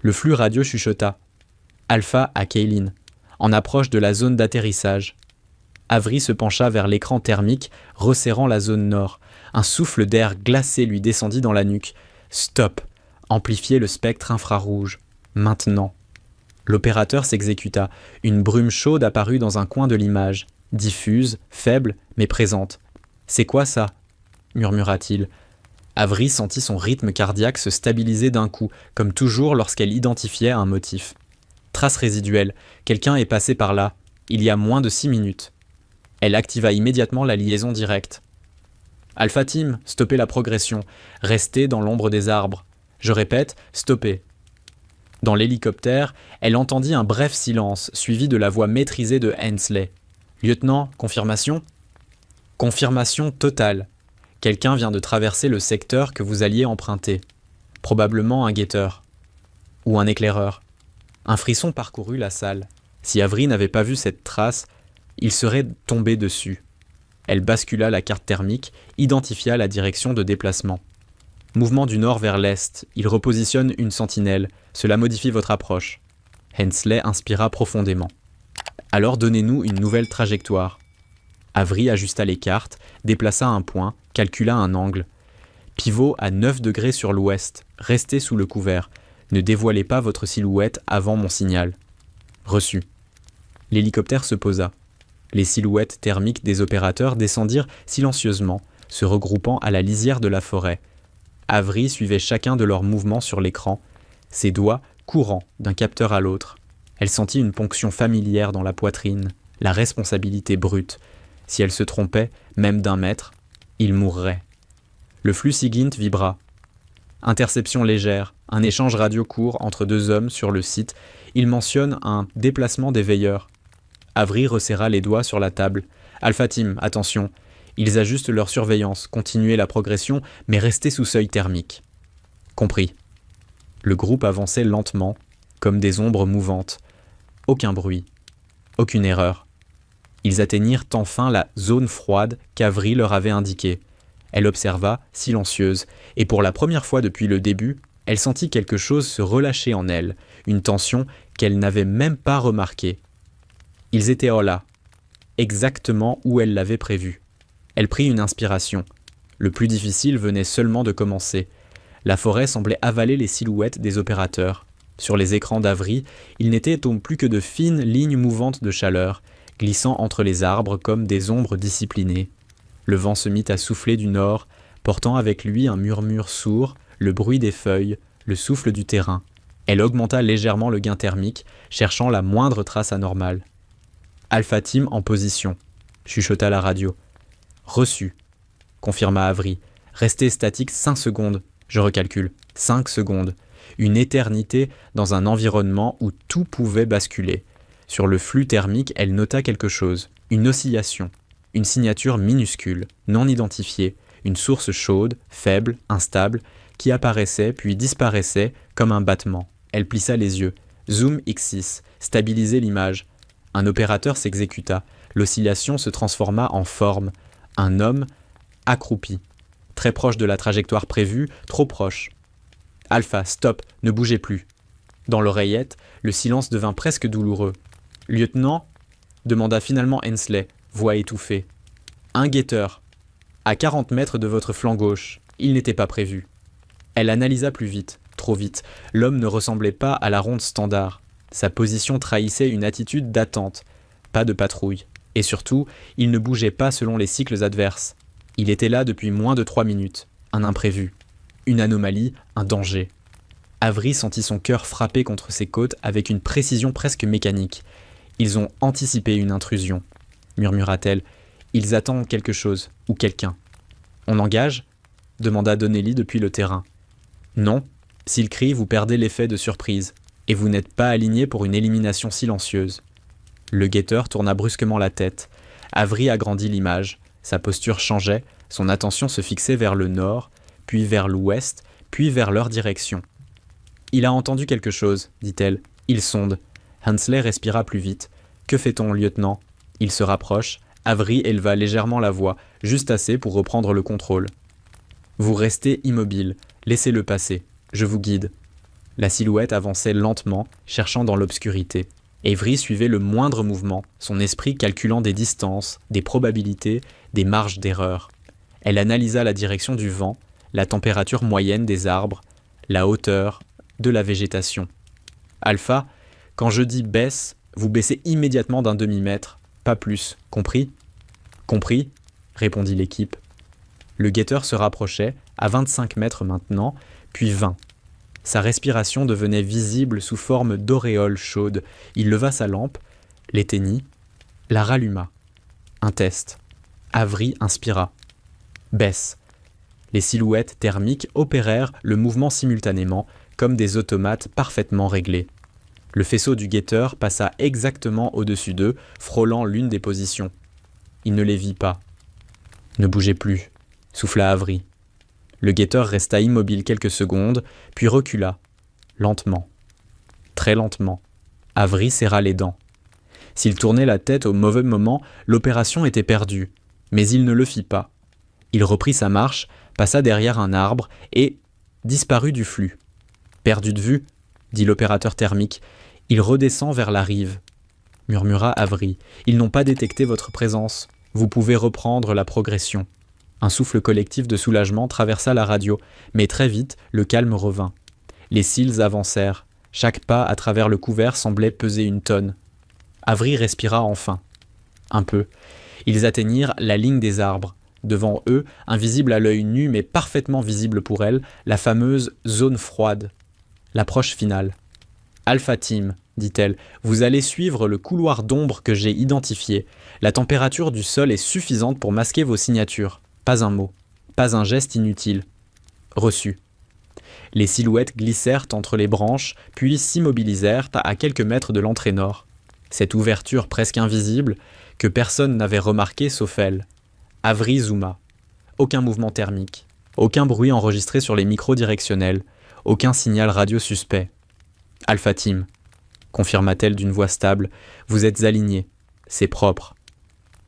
Le flux radio chuchota. Alpha à Kaylin, en approche de la zone d'atterrissage. Avery se pencha vers l'écran thermique, resserrant la zone nord. Un souffle d'air glacé lui descendit dans la nuque. Stop. Amplifier le spectre infrarouge. Maintenant. L'opérateur s'exécuta. Une brume chaude apparut dans un coin de l'image. Diffuse, faible, mais présente. « C'est quoi ça ?» murmura-t-il. Avery sentit son rythme cardiaque se stabiliser d'un coup, comme toujours lorsqu'elle identifiait un motif. Trace résiduelle. Quelqu'un est passé par là. Il y a moins de 6 minutes. Elle activa immédiatement la liaison directe. Alpha Team, stoppez la progression. Restez dans l'ombre des arbres. Je répète, stoppez. Dans l'hélicoptère, elle entendit un bref silence, suivi de la voix maîtrisée de Hensley. Lieutenant, confirmation ? Confirmation totale. Quelqu'un vient de traverser le secteur que vous alliez emprunter. Probablement un guetteur. Ou un éclaireur. Un frisson parcourut la salle. Si Avery n'avait pas vu cette trace, il serait tombé dessus. Elle bascula la carte thermique, identifia la direction de déplacement. Mouvement du nord vers l'est, il repositionne une sentinelle, cela modifie votre approche. Hensley inspira profondément. Alors donnez-nous une nouvelle trajectoire. Avery ajusta les cartes, déplaça un point, calcula un angle. Pivot à 9 degrés sur l'ouest, restez sous le couvert. Ne dévoilez pas votre silhouette avant mon signal. Reçu. L'hélicoptère se posa. Les silhouettes thermiques des opérateurs descendirent silencieusement, se regroupant à la lisière de la forêt. Avery suivait chacun de leurs mouvements sur l'écran, ses doigts courant d'un capteur à l'autre. Elle sentit une ponction familière dans la poitrine, la responsabilité brute. Si elle se trompait, même d'1 mètre, il mourrait. Le flux SIGINT vibra. Interception légère, un échange radio court entre 2 hommes sur le site. Il mentionne un déplacement des veilleurs. Avery resserra les doigts sur la table. Alpha Team, attention. Ils ajustent leur surveillance, continuez la progression, mais restez sous seuil thermique. Compris. Le groupe avançait lentement, comme des ombres mouvantes. Aucun bruit. Aucune erreur. Ils atteignirent enfin la zone froide qu'Avery leur avait indiquée. Elle observa, silencieuse, et pour la première fois depuis le début, elle sentit quelque chose se relâcher en elle, une tension qu'elle n'avait même pas remarquée. Ils étaient là, exactement où elle l'avait prévu. Elle prit une inspiration. Le plus difficile venait seulement de commencer. La forêt semblait avaler les silhouettes des opérateurs. Sur les écrans d'Avery, il n'était donc plus que de fines lignes mouvantes de chaleur, glissant entre les arbres comme des ombres disciplinées. Le vent se mit à souffler du nord, portant avec lui un murmure sourd, le bruit des feuilles, le souffle du terrain. Elle augmenta légèrement le gain thermique, cherchant la moindre trace anormale. Alpha Team en position, chuchota la radio. Reçu, confirma Avery. Restez statique 5 secondes, je recalcule, 5 secondes. Une éternité dans un environnement où tout pouvait basculer. Sur le flux thermique, elle nota quelque chose, une oscillation, une signature minuscule, non identifiée, une source chaude, faible, instable, qui apparaissait puis disparaissait comme un battement. Elle plissa les yeux. Zoom X6, stabiliser l'image. Un opérateur s'exécuta. L'oscillation se transforma en forme. Un homme accroupi. Très proche de la trajectoire prévue, trop proche. Alpha, stop, ne bougez plus. Dans l'oreillette, le silence devint presque douloureux. Lieutenant, demanda finalement Hensley, voix étouffée. Un guetteur. À 40 mètres de votre flanc gauche. Il n'était pas prévu. Elle analysa plus vite, trop vite. L'homme ne ressemblait pas à la ronde standard. Sa position trahissait une attitude d'attente. Pas de patrouille. Et surtout, il ne bougeait pas selon les cycles adverses. Il était là depuis moins de 3 minutes. Un imprévu. Une anomalie, un danger. Avery sentit son cœur frapper contre ses côtes avec une précision presque mécanique. Ils ont anticipé une intrusion, murmura-t-elle. Ils attendent quelque chose, ou quelqu'un. On engage ? Demanda Donnelly depuis le terrain. Non, s'il crie, vous perdez l'effet de surprise, et vous n'êtes pas aligné pour une élimination silencieuse. Le guetteur tourna brusquement la tête. Avery agrandit l'image. Sa posture changeait, son attention se fixait vers le nord, puis vers l'ouest, puis vers leur direction. « Il a entendu quelque chose, dit-elle. Il sonde. » Hensley respira plus vite. « Que fait-on, lieutenant ?» Il se rapproche. Avery éleva légèrement la voix, juste assez pour reprendre le contrôle. « Vous restez immobile. Laissez-le passer. Je vous guide. » La silhouette avançait lentement, cherchant dans l'obscurité. Avery suivait le moindre mouvement, son esprit calculant des distances, des probabilités, des marges d'erreur. Elle analysa la direction du vent, la température moyenne des arbres, la hauteur de la végétation. Alpha, quand je dis baisse, vous baissez immédiatement d'1 demi-mètre, pas plus, compris ? Compris, répondit l'équipe. Le guetteur se rapprochait, à 25 mètres maintenant, puis 20. Sa respiration devenait visible sous forme d'auréole chaude. Il leva sa lampe, l'éteignit, la ralluma. Un test. Avery inspira. Baisse. Les silhouettes thermiques opérèrent le mouvement simultanément, comme des automates parfaitement réglés. Le faisceau du guetteur passa exactement au-dessus d'eux, frôlant l'une des positions. Il ne les vit pas. Ne bougez plus, souffla Avery. Le guetteur resta immobile quelques secondes, puis recula, lentement, très lentement. Avery serra les dents. S'il tournait la tête au mauvais moment, l'opération était perdue. Mais il ne le fit pas. Il reprit sa marche, passa derrière un arbre et disparut du flux. « Perdu de vue » dit l'opérateur thermique. « Il redescend vers la rive. » murmura Avery. « Ils n'ont pas détecté votre présence. Vous pouvez reprendre la progression. » Un souffle collectif de soulagement traversa la radio, mais très vite, le calme revint. Les cils avancèrent. Chaque pas à travers le couvert semblait peser une tonne. Avery respira enfin. Un peu. Ils atteignirent la ligne des arbres. Devant eux, invisible à l'œil nu mais parfaitement visible pour elle, la fameuse zone froide. L'approche finale. « Alpha Team », dit-elle, « vous allez suivre le couloir d'ombre que j'ai identifié. La température du sol est suffisante pour masquer vos signatures. Pas un mot, pas un geste inutile. Reçu. » Les silhouettes glissèrent entre les branches, puis s'immobilisèrent à quelques mètres de l'entrée nord. Cette ouverture presque invisible, que personne n'avait remarquée sauf elle. Avery zooma. Aucun mouvement thermique, aucun bruit enregistré sur les micros directionnels, aucun signal radio suspect. « Alpha Team », confirma-t-elle d'une voix stable, « vous êtes alignés, c'est propre. »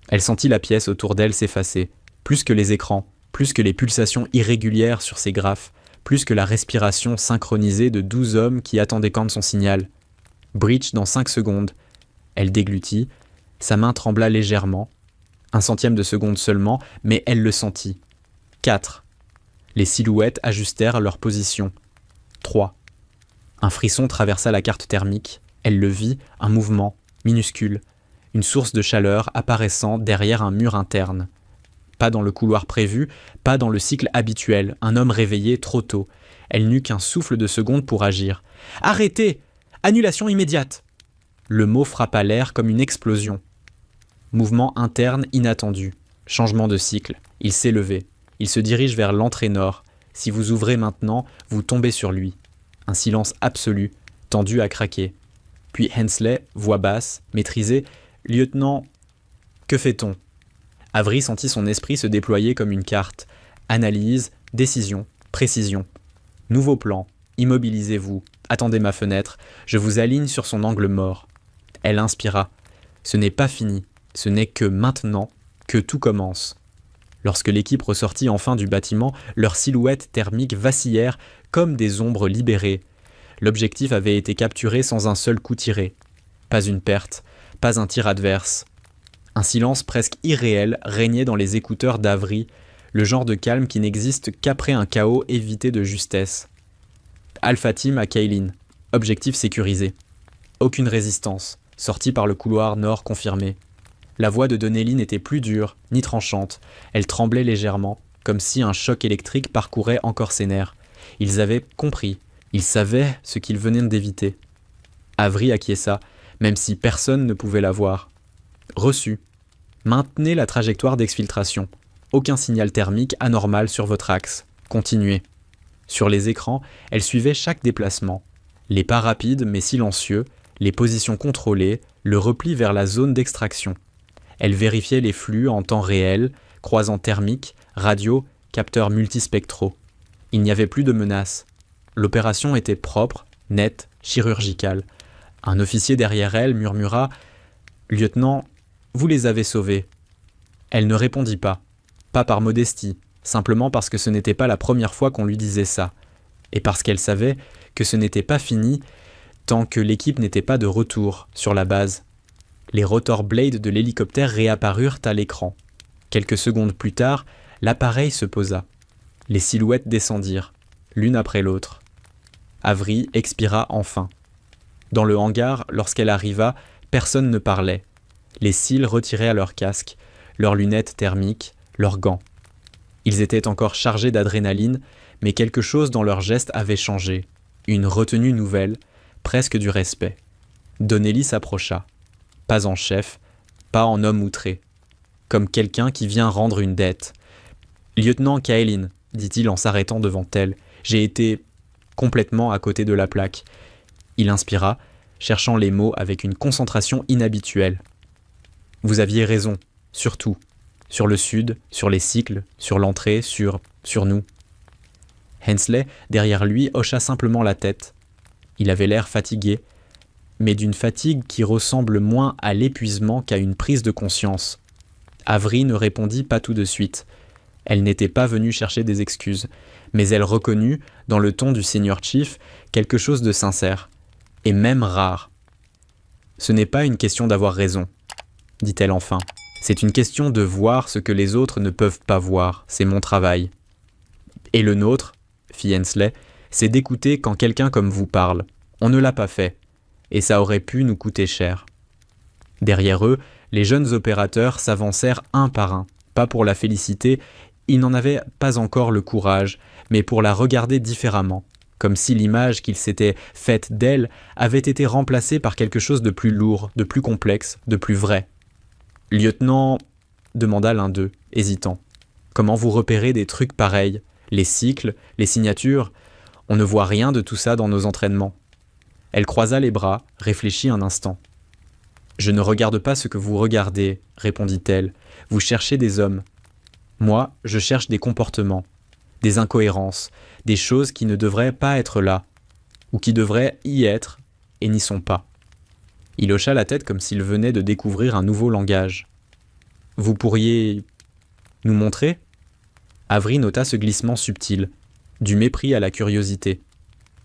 Elle sentit la pièce autour d'elle s'effacer, plus que les écrans, plus que les pulsations irrégulières sur ses graphes, plus que la respiration synchronisée de 12 hommes qui attendaient quand son signal. Breach dans 5 secondes. Elle déglutit, sa main trembla légèrement, 1/100 de seconde seulement, mais elle le sentit. 4. Les silhouettes ajustèrent leur position. 3. Un frisson traversa la carte thermique. Elle le vit, un mouvement, minuscule, une source de chaleur apparaissant derrière un mur interne. Pas dans le couloir prévu, pas dans le cycle habituel, un homme réveillé trop tôt. Elle n'eut qu'un souffle de seconde pour agir. « Arrêtez ! Annulation immédiate !» Le mot frappa l'air comme une explosion. Mouvement interne inattendu. Changement de cycle. Il s'est levé. Il se dirige vers l'entrée nord. Si vous ouvrez maintenant, vous tombez sur lui. Un silence absolu, tendu à craquer. Puis Hensley, voix basse, maîtrisée. « Lieutenant, que fait-on » Avery sentit son esprit se déployer comme une carte. Analyse, décision, précision. Nouveau plan. Immobilisez-vous. Attendez ma fenêtre. Je vous aligne sur son angle mort. Elle inspira. Ce n'est pas fini. Ce n'est que maintenant que tout commence. Lorsque l'équipe ressortit enfin du bâtiment, leurs silhouettes thermiques vacillèrent comme des ombres libérées. L'objectif avait été capturé sans un seul coup tiré. Pas une perte, pas un tir adverse. Un silence presque irréel régnait dans les écouteurs d'Avery, le genre de calme qui n'existe qu'après un chaos évité de justesse. Alpha Team à Kaylin. Objectif sécurisé. Aucune résistance, sortie par le couloir nord confirmé. La voix de Donnelly n'était plus dure, ni tranchante. Elle tremblait légèrement, comme si un choc électrique parcourait encore ses nerfs. Ils avaient compris. Ils savaient ce qu'ils venaient d'éviter. Avery acquiesça, même si personne ne pouvait la voir. Reçu. Maintenez la trajectoire d'exfiltration. Aucun signal thermique anormal sur votre axe. Continuez. Sur les écrans, elle suivait chaque déplacement. Les pas rapides mais silencieux, les positions contrôlées, le repli vers la zone d'extraction. Elle vérifiait les flux en temps réel, croisant thermique, radio, capteurs multispectraux. Il n'y avait plus de menace. L'opération était propre, nette, chirurgicale. Un officier derrière elle murmura « Lieutenant, vous les avez sauvés. » Elle ne répondit pas. Pas par modestie, simplement parce que ce n'était pas la première fois qu'on lui disait ça. Et parce qu'elle savait que ce n'était pas fini tant que l'équipe n'était pas de retour sur la base. Les rotor blades de l'hélicoptère réapparurent à l'écran. Quelques secondes plus tard, l'appareil se posa. Les silhouettes descendirent, l'une après l'autre. Avery expira enfin. Dans le hangar, lorsqu'elle arriva, personne ne parlait. Les cils retiraient à leurs casques, leurs lunettes thermiques, leurs gants. Ils étaient encore chargés d'adrénaline, mais quelque chose dans leurs gestes avait changé. Une retenue nouvelle, presque du respect. Donnelly s'approcha. Pas en chef, pas en homme outré. Comme quelqu'un qui vient rendre une dette. « Lieutenant Kaylin », dit-il en s'arrêtant devant elle, « j'ai été complètement à côté de la plaque. » Il inspira, cherchant les mots avec une concentration inhabituelle. « Vous aviez raison, surtout. Sur le sud, sur les cycles, sur l'entrée, sur nous. » Hensley, derrière lui, hocha simplement la tête. Il avait l'air fatigué, mais d'une fatigue qui ressemble moins à l'épuisement qu'à une prise de conscience. Avery ne répondit pas tout de suite. Elle n'était pas venue chercher des excuses, mais elle reconnut, dans le ton du Senior Chief, quelque chose de sincère, et même rare. « Ce n'est pas une question d'avoir raison, dit-elle enfin. C'est une question de voir ce que les autres ne peuvent pas voir, c'est mon travail. Et le nôtre, fit Hensley, c'est d'écouter quand quelqu'un comme vous parle. On ne l'a pas fait, et ça aurait pu nous coûter cher. » Derrière eux, les jeunes opérateurs s'avancèrent un par un, pas pour la féliciter, ils n'en avaient pas encore le courage, mais pour la regarder différemment, comme si l'image qu'ils s'étaient faite d'elle avait été remplacée par quelque chose de plus lourd, de plus complexe, de plus vrai. « Lieutenant, » demanda l'un d'eux, hésitant, « comment vous repérez des trucs pareils? Les cycles, les signatures? On ne voit rien de tout ça dans nos entraînements. » Elle croisa les bras, réfléchit un instant. « Je ne regarde pas ce que vous regardez, » répondit-elle. « Vous cherchez des hommes. Moi, je cherche des comportements, des incohérences, des choses qui ne devraient pas être là, ou qui devraient y être et n'y sont pas. » Il hocha la tête comme s'il venait de découvrir un nouveau langage. « Vous pourriez nous montrer ?» Avery nota ce glissement subtil, du mépris à la curiosité,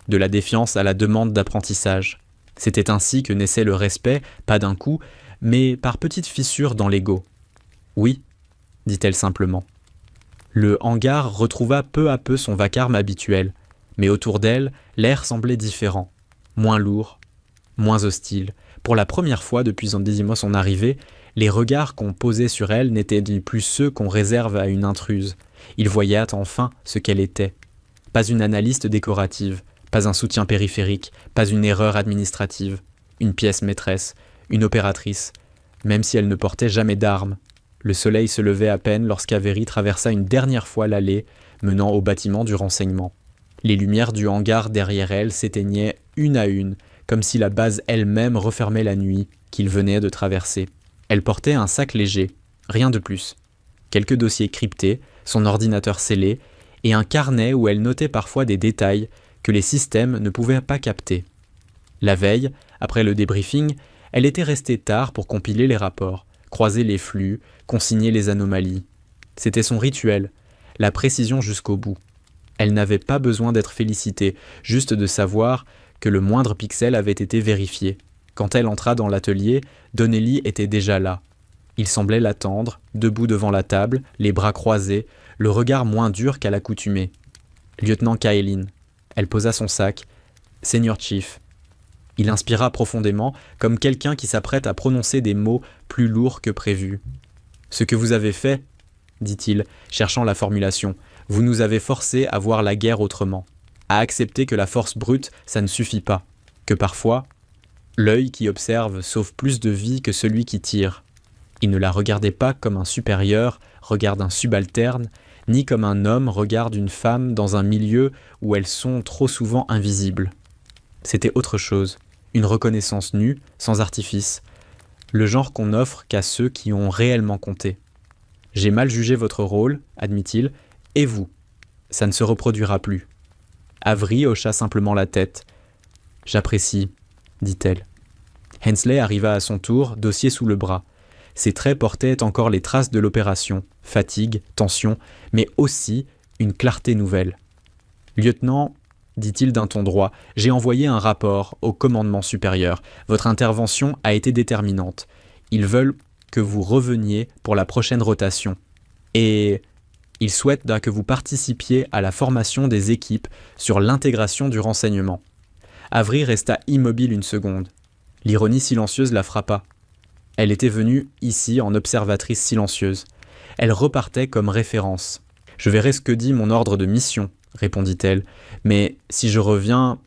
de la défiance à la demande d'apprentissage. C'était ainsi que naissait le respect, pas d'un coup, mais par petites fissures dans l'ego. « Oui, » dit-elle simplement. Le hangar retrouva peu à peu son vacarme habituel, mais autour d'elle, l'air semblait différent, moins lourd, moins hostile. Pour la première fois depuis son arrivée, les regards qu'on posait sur elle n'étaient plus ceux qu'on réserve à une intruse. Ils voyaient enfin ce qu'elle était. Pas une analyste décorative, pas un soutien périphérique, pas une erreur administrative, une pièce maîtresse, une opératrice, même si elle ne portait jamais d'armes. Le soleil se levait à peine lorsqu'Avery traversa une dernière fois l'allée menant au bâtiment du renseignement. Les lumières du hangar derrière elle s'éteignaient une à une, comme si la base elle-même refermait la nuit qu'il venait de traverser. Elle portait un sac léger, rien de plus. Quelques dossiers cryptés, son ordinateur scellé, et un carnet où elle notait parfois des détails que les systèmes ne pouvaient pas capter. La veille, après le débriefing, elle était restée tard pour compiler les rapports, croiser les flux, consigner les anomalies. C'était son rituel, la précision jusqu'au bout. Elle n'avait pas besoin d'être félicitée, juste de savoir que le moindre pixel avait été vérifié. Quand elle entra dans l'atelier, Donnelly était déjà là. Il semblait l'attendre, debout devant la table, les bras croisés, le regard moins dur qu'à l'accoutumée. « Lieutenant Kaelin », elle posa son sac, « Senior Chief ». Il inspira profondément, comme quelqu'un qui s'apprête à prononcer des mots plus lourds que prévu. « Ce que vous avez fait, » dit-il, cherchant la formulation, « vous nous avez forcés à voir la guerre autrement, à accepter que la force brute, ça ne suffit pas, que parfois, l'œil qui observe sauve plus de vies que celui qui tire. » Il ne la regardait pas comme un supérieur regarde un subalterne, ni comme un homme regarde une femme dans un milieu où elles sont trop souvent invisibles. C'était autre chose, une reconnaissance nue, sans artifice, le genre qu'on n'offre qu'à ceux qui ont réellement compté. « J'ai mal jugé votre rôle, admit-il, et vous. Ça ne se reproduira plus. » Avery hocha simplement la tête. « J'apprécie, » dit-elle. Hensley arriva à son tour, dossier sous le bras. Ses traits portaient encore les traces de l'opération, fatigue, tension, mais aussi une clarté nouvelle. « Lieutenant, » dit-il d'un ton droit, « j'ai envoyé un rapport au commandement supérieur. Votre intervention a été déterminante. Ils veulent que vous reveniez pour la prochaine rotation. Et ils souhaitent que vous participiez à la formation des équipes sur l'intégration du renseignement. » Avery resta immobile une seconde. L'ironie silencieuse la frappa. Elle était venue ici en observatrice silencieuse. Elle repartait comme référence. « Je verrai ce que dit mon ordre de mission, » répondit-elle. « Mais si je reviens,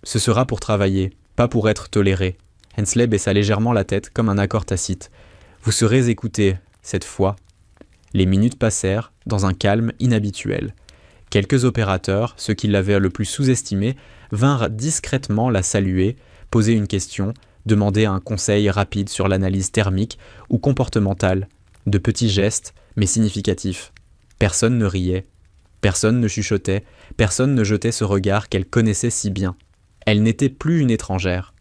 ce sera pour travailler, pas pour être toléré. » Hensley baissa légèrement la tête comme un accord tacite. « Vous serez écouté, cette fois. » Les minutes passèrent, dans un calme inhabituel. Quelques opérateurs, ceux qui l'avaient le plus sous-estimé, vinrent discrètement la saluer, poser une question, demander un conseil rapide sur l'analyse thermique ou comportementale, de petits gestes, mais significatifs. Personne ne riait, personne ne chuchotait, personne ne jetait ce regard qu'elle connaissait si bien. Elle n'était plus une étrangère.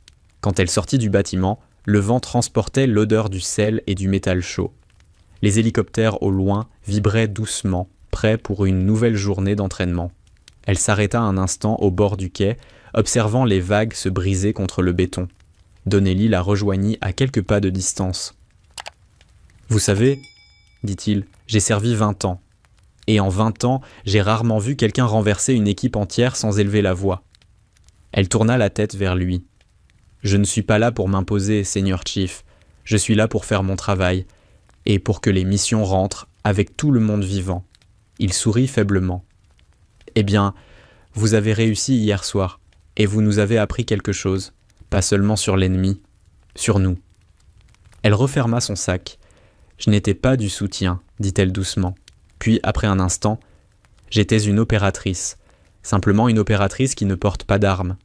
Quand elle sortit du bâtiment, le vent transportait l'odeur du sel et du métal chaud. Les hélicoptères au loin vibraient doucement, prêts pour une nouvelle journée d'entraînement. Elle s'arrêta un instant au bord du quai, observant les vagues se briser contre le béton. Donnelly la rejoignit à quelques pas de distance. « Vous savez, dit-il, j'ai servi 20 ans. Et en 20 ans, j'ai rarement vu quelqu'un renverser une équipe entière sans élever la voix. » Elle tourna la tête vers lui. « Je ne suis pas là pour m'imposer, Seigneur Chief. Je suis là pour faire mon travail, et pour que les missions rentrent avec tout le monde vivant. » Il sourit faiblement. « Eh bien, vous avez réussi hier soir, et vous nous avez appris quelque chose, pas seulement sur l'ennemi, sur nous. » Elle referma son sac. « Je n'étais pas du soutien, dit-elle doucement. Puis, après un instant, « J'étais une opératrice, simplement une opératrice qui ne porte pas d'armes. »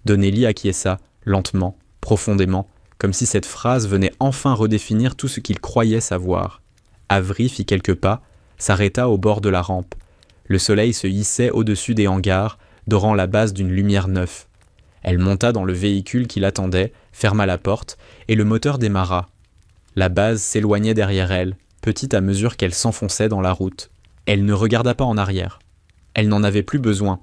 Donnelly acquiesça, lentement, profondément, comme si cette phrase venait enfin redéfinir tout ce qu'il croyait savoir. Avery fit quelques pas, s'arrêta au bord de la rampe. Le soleil se hissait au-dessus des hangars, dorant la base d'une lumière neuve. Elle monta dans le véhicule qui l'attendait, ferma la porte, et le moteur démarra. La base s'éloignait derrière elle, petite à mesure qu'elle s'enfonçait dans la route. Elle ne regarda pas en arrière. Elle n'en avait plus besoin.